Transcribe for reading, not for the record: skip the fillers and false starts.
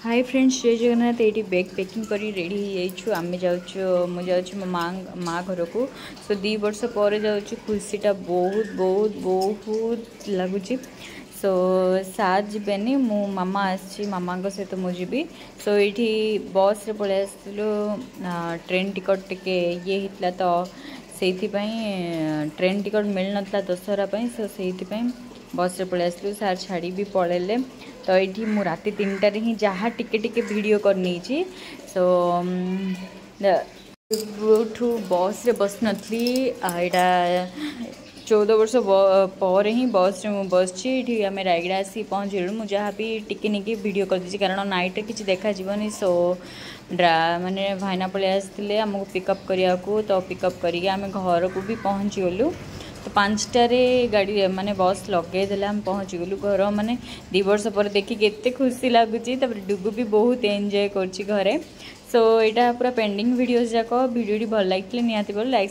Hi friends, जय जगन्नाथ। ये bag packing कर रेडी हो आम जाऊँ मो माँ घर को। सो 2 वर्ष पर जाऊँ। खुशीटा बहुत बहुत बहुत लगुच। सो साथ जीवेनि मो मामा आसी मामा सहित मुझे। सो ये बस रे पलि आसलु। ट्रेन टिकट टिके ये होता तो से ट्रेन टिकट मिल ना दशहरा। सो से बस रे पलि आसलु। सार छाड़ी भी पलैले। तो ये मु राति 3टार ही जहाँ टिके टिके वीडियो करनी। सो बस रे बस नी यहाँ 14 वर्ष पर ही बस रे बस आम रायगड़ा आसी पहुँचलु। मुझे जहाँ भी टिके निके वीडियो कर दी कारण नाइट रे किसी देखा जीवनी। सो माने भाईना पलि आसते आमको पिकअप करने को। तो पिकअप करके आम घर को भी पहुँची गलु। तो 5टारे गाड़ी माने बस लगेदेला आम पहुँची गलु घर। माने 2 वर्ष पर देखिए केते खुशी लगुच। डुगु भी बहुत एंजॉय कर घरे। सो यहाँ पूरा पेंडिंग वीडियोस जाक वीडियो भल लगे निहाती लाइक